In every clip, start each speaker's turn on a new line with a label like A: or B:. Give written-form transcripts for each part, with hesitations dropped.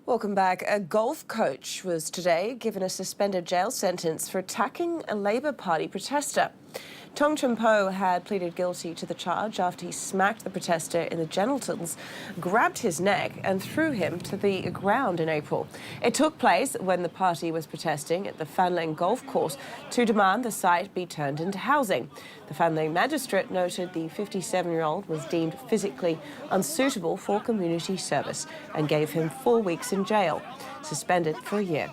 A: Welcome back. A golf coach was today given a suspended jail sentence for attacking a Labour Party protester. Tong Chun-po had pleaded guilty to the charge after he smacked the protester in the genitals, grabbed his neck and threw him to the ground in April. It took place when the party was protesting at the Fanling golf course to demand the site be turned into housing. The Fanling magistrate noted the 57-year-old was deemed physically unsuitable for community service and gave him 4 weeks in jail, suspended for a year.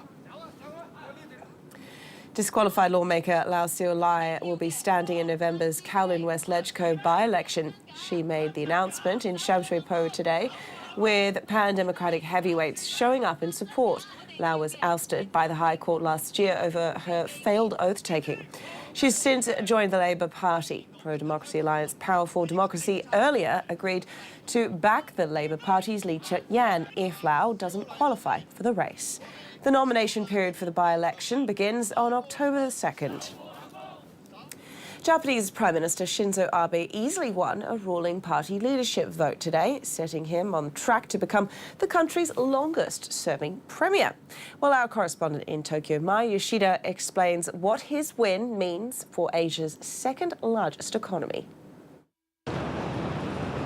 A: Disqualified lawmaker Lau Siu Lai will be standing in November's Kowloon West Ledgeco by-election. She made the announcement in Sham Shui Po today, with pan-democratic heavyweights showing up in support. Lau was ousted by the High Court last year over her failed oath-taking. She's since joined the Labour Party. Pro-Democracy Alliance Power for Democracy earlier agreed to back the Labour Party's Lee Cheuk-yan if Lau doesn't qualify for the race. The nomination period for the by-election begins on October 2nd. Japanese Prime Minister Shinzo Abe easily won a ruling party leadership vote today, setting him on track to become the country's longest-serving premier. Well, our correspondent in Tokyo, Mai Yoshida, explains what his win means for Asia's second-largest economy.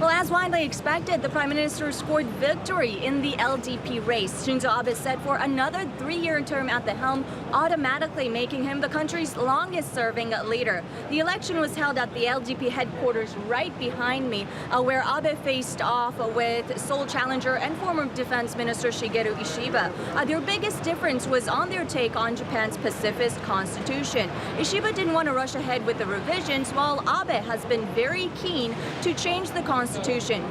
B: Well, as widely expected, the Prime Minister scored victory in the LDP race. Shinzo Abe is set for another 3-year term at the helm, automatically making him the country's longest-serving leader. The election was held at the LDP headquarters right behind me, where Abe faced off with sole challenger and former Defense Minister Shigeru Ishiba. Their biggest difference was on their take on Japan's pacifist constitution. Ishiba didn't want to rush ahead with the revisions, while Abe has been very keen to change the constitution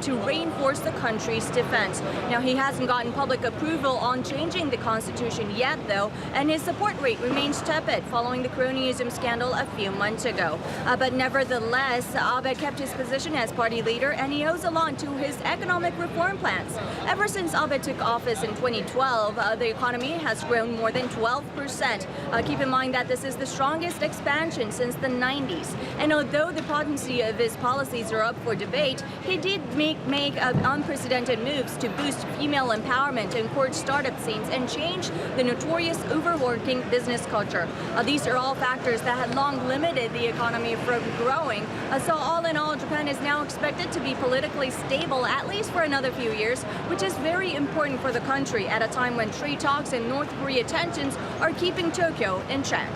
B: to reinforce the country's defense. Now, he hasn't gotten public approval on changing the constitution yet, though, and his support rate remains tepid following the cronyism scandal a few months ago. But nevertheless, Abe kept his position as party leader, and he owes a lot to his economic reform plans. Ever since Abe took office in 2012, the economy has grown more than 12%. Keep in mind that this is the strongest expansion since the 90s. And although the potency of his policies are up for debate, he did make unprecedented moves to boost female empowerment in core startup scenes and change the notorious overworking business culture. These are all factors that had long limited the economy from growing. So all in all, Japan is now expected to be politically stable, at least for another few years, which is very important for the country at a time when trade talks and North Korea tensions are keeping Tokyo in check.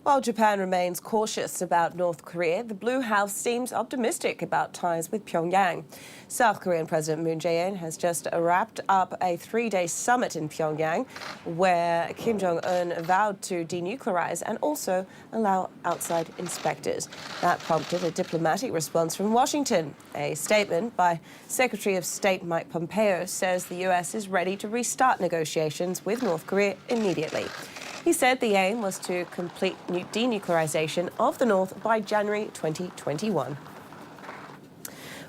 A: While Japan remains cautious about North Korea, the Blue House seems optimistic about ties with Pyongyang. South Korean President Moon Jae-in has just wrapped up a 3-day summit in Pyongyang, where Kim Jong-un vowed to denuclearize and also allow outside inspectors. That prompted a diplomatic response from Washington. A statement by Secretary of State Mike Pompeo says the U.S. is ready to restart negotiations with North Korea immediately. He said the aim was to complete denuclearization of the North by January 2021.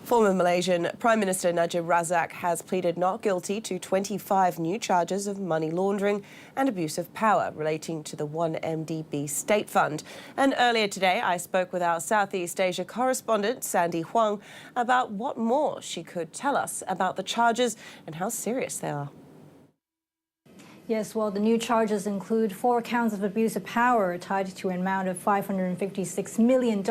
A: Former Malaysian Prime Minister Najib Razak has pleaded not guilty to 25 new charges of money laundering and abuse of power relating to the 1MDB state fund. And earlier today, I spoke with our Southeast Asia correspondent, Sandy Huang, about what more she could tell us about the charges and how serious they are.
C: Yes, well, the new charges include 4 counts of abuse of power tied to an amount of $556 million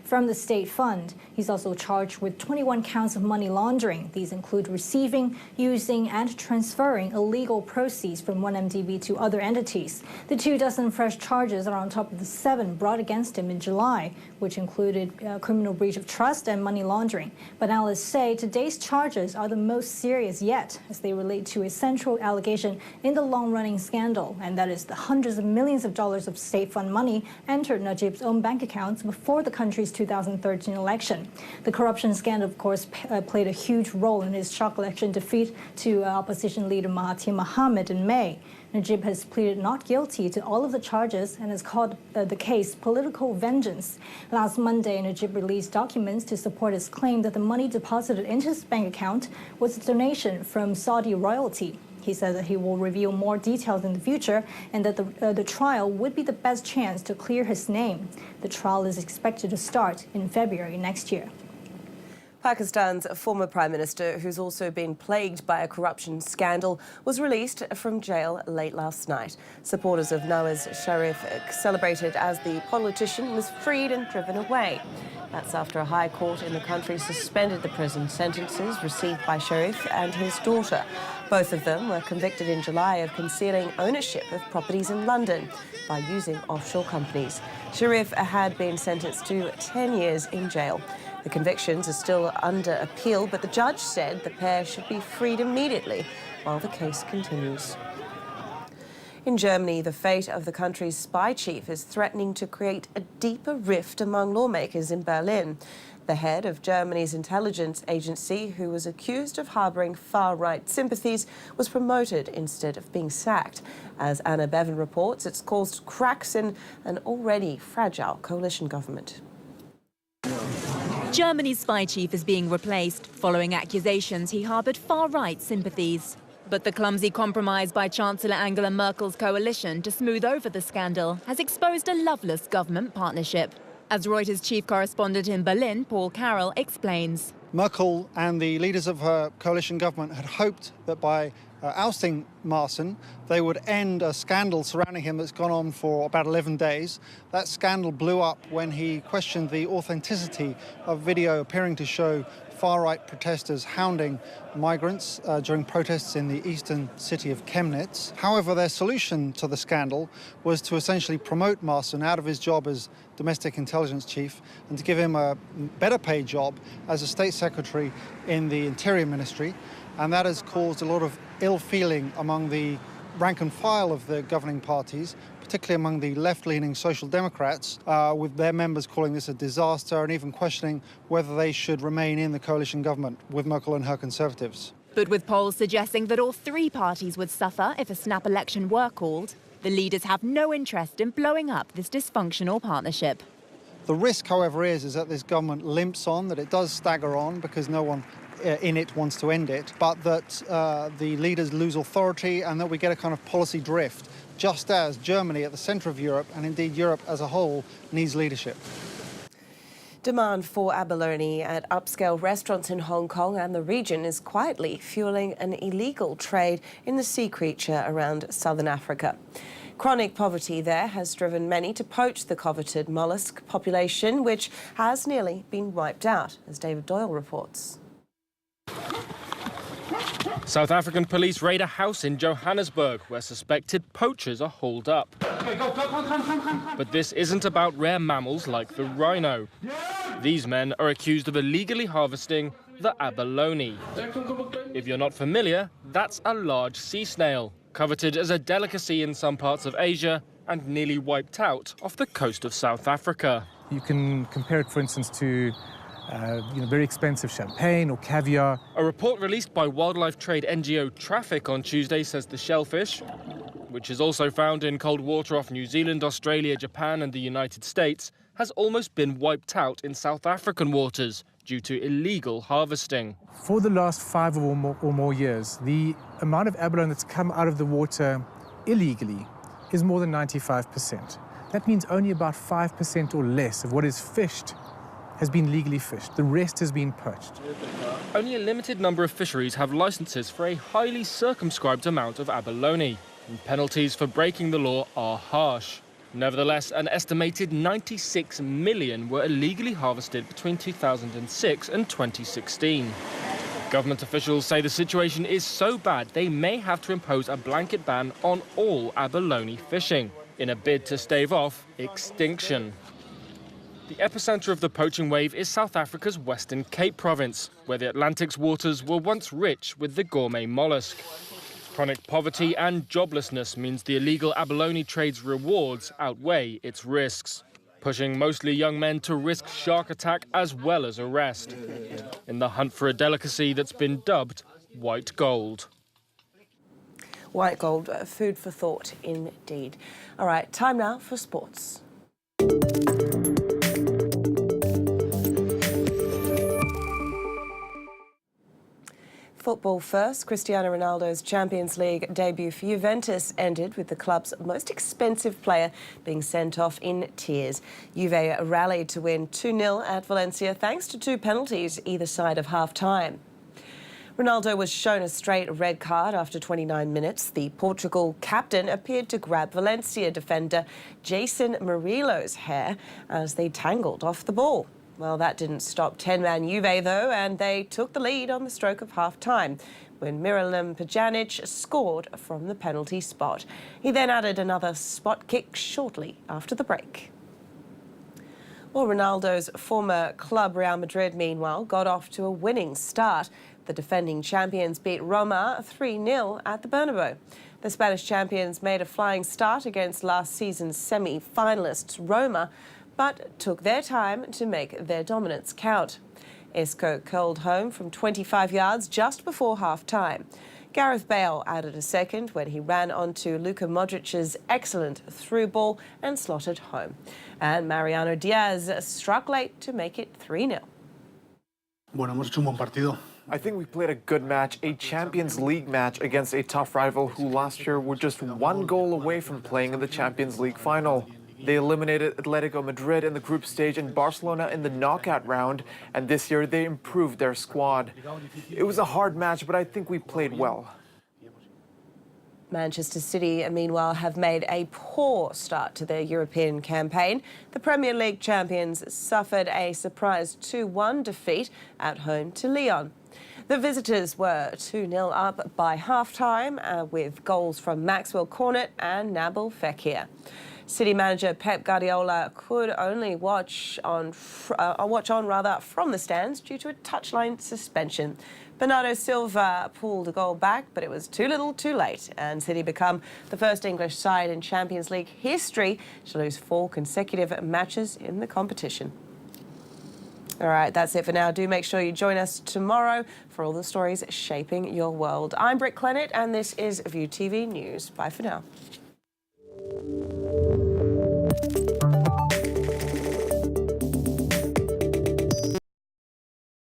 C: from the state fund. He's also charged with 21 counts of money laundering. These include receiving, using, and transferring illegal proceeds from 1MDB to other entities. The 24 fresh charges are on top of the 7 brought against him in July, which included criminal breach of trust and money laundering. But analysts say today's charges are the most serious yet, as they relate to a central allegation in the long-running scandal, and that is the hundreds of millions of dollars of state fund money entered Najib's own bank accounts before the country's 2013 election. The corruption scandal, of course, played a huge role in his shock election defeat to opposition leader Mahathir Mohamad in May. Najib has pleaded not guilty to all of the charges and has called the case political vengeance. Last Monday, Najib released documents to support his claim that the money deposited into his bank account was a donation from Saudi royalty. He said that he will reveal more details in the future and that the trial would be the best chance to clear his name. The trial is expected to start in February next year.
A: Pakistan's former Prime Minister, who's also been plagued by a corruption scandal, was released from jail late last night. Supporters of Nawaz Sharif celebrated as the politician was freed and driven away. That's after a high court in the country suspended the prison sentences received by Sharif and his daughter. Both of them were convicted in July of concealing ownership of properties in London by using offshore companies. Sharif had been sentenced to 10 years in jail. The convictions are still under appeal, but the judge said the pair should be freed immediately while the case continues. In Germany, the fate of the country's spy chief is threatening to create a deeper rift among lawmakers in Berlin. The head of Germany's intelligence agency, who was accused of harbouring far-right sympathies, was promoted instead of being sacked. As Anna Bevan reports, it's caused cracks in an already fragile coalition government.
D: Germany's spy chief is being replaced following accusations he harboured far-right sympathies. But the clumsy compromise by Chancellor Angela Merkel's coalition to smooth over the scandal has exposed a loveless government partnership. As Reuters chief correspondent in Berlin, Paul Carroll, explains.
E: Merkel and the leaders of her coalition government had hoped that by ousting Maaßen, they would end a scandal surrounding him that's gone on for about 11 days. That scandal blew up when he questioned the authenticity of video appearing to show far-right protesters hounding migrants during protests in the eastern city of Chemnitz. However, their solution to the scandal was to essentially promote Maaßen out of his job as domestic intelligence chief and to give him a better paid job as a state secretary in the Interior Ministry. And that has caused a lot of ill feeling among the rank and file of the governing parties, particularly among the left-leaning Social Democrats, with their members calling this a disaster and even questioning whether they should remain in the coalition government with Merkel and her Conservatives.
D: But with polls suggesting that all three parties would suffer if a snap election were called, the leaders have no interest in blowing up this dysfunctional partnership.
E: The risk, however, is that this government limps on, that it does stagger on because no one in it wants to end it, but that the leaders lose authority and that we get a kind of policy drift, just as Germany at the centre of Europe, and indeed Europe as a whole, needs leadership.
A: Demand for abalone at upscale restaurants in Hong Kong and the region is quietly fueling an illegal trade in the sea creature around southern Africa. Chronic poverty there has driven many to poach the coveted mollusk population, which has nearly been wiped out, as David Doyle reports.
F: South African police raid a house in Johannesburg where suspected poachers are holed up. But this isn't about rare mammals like the rhino. These men are accused of illegally harvesting the abalone. If you're not familiar, that's a large sea snail, coveted as a delicacy in some parts of Asia and nearly wiped out off the coast of South Africa.
G: You can compare it, for instance, to very expensive champagne or caviar.
F: A report released by wildlife trade NGO Traffic on Tuesday says the shellfish, which is also found in cold water off New Zealand, Australia, Japan and the United States, has almost been wiped out in South African waters due to illegal harvesting.
G: For the last 5 or more years, the amount of abalone that's come out of the water illegally is more than 95%. That means only about 5% or less of what is fished has been legally fished. The rest has been poached.
F: Only a limited number of fisheries have licenses for a highly circumscribed amount of abalone, and penalties for breaking the law are harsh. Nevertheless, an estimated 96 million were illegally harvested between 2006 and 2016. Government officials say the situation is so bad they may have to impose a blanket ban on all abalone fishing in a bid to stave off extinction. The epicenter of the poaching wave is South Africa's Western Cape province, where the Atlantic's waters were once rich with the gourmet mollusk. Chronic poverty and joblessness means the illegal abalone trade's rewards outweigh its risks, pushing mostly young men to risk shark attack as well as arrest, in the hunt for a delicacy that's been dubbed white gold.
A: White gold, food for thought indeed. All right, time now for sports. Football first, Cristiano Ronaldo's Champions League debut for Juventus ended with the club's most expensive player being sent off in tears. Juve rallied to win 2-0 at Valencia thanks to 2 penalties either side of half-time. Ronaldo was shown a straight red card after 29 minutes. The Portugal captain appeared to grab Valencia defender Jason Murillo's hair as they tangled off the ball. Well, that didn't stop 10-man Juve, though, and they took the lead on the stroke of half-time when Miralem Pjanic scored from the penalty spot. He then added another spot kick shortly after the break. Well, Ronaldo's former club Real Madrid, meanwhile, got off to a winning start. The defending champions beat Roma 3-0 at the Bernabeu. The Spanish champions made a flying start against last season's semi-finalists Roma, but took their time to make their dominance count. Isco curled home from 25 yards just before half-time. Gareth Bale added a second when he ran onto Luka Modric's excellent through ball and slotted home. And Mariano Diaz struck late to make it 3-0.
H: Bueno, hemos hecho un buen partido.
I: I think we played a good match, a Champions League match against a tough rival who last year were just 1 goal away from playing in the Champions League final. They eliminated Atletico Madrid in the group stage and Barcelona in the knockout round, and this year they improved their squad. It was a hard match, but I think we played well.
A: Manchester City, meanwhile, have made a poor start to their European campaign. The Premier League champions suffered a surprise 2-1 defeat at home to Lyon. The visitors were 2-0 up by half-time with goals from Maxwell Cornet and Nabil Fekir. City manager Pep Guardiola could only watch on from the stands due to a touchline suspension. Bernardo Silva pulled a goal back, but it was too little too late, and City become the first English side in Champions League history to lose 4 consecutive matches in the competition. All right, that's it for now. Do make sure you join us tomorrow for all the stories shaping your world. I'm Britt Clennett, and this is View TV News. Bye for now.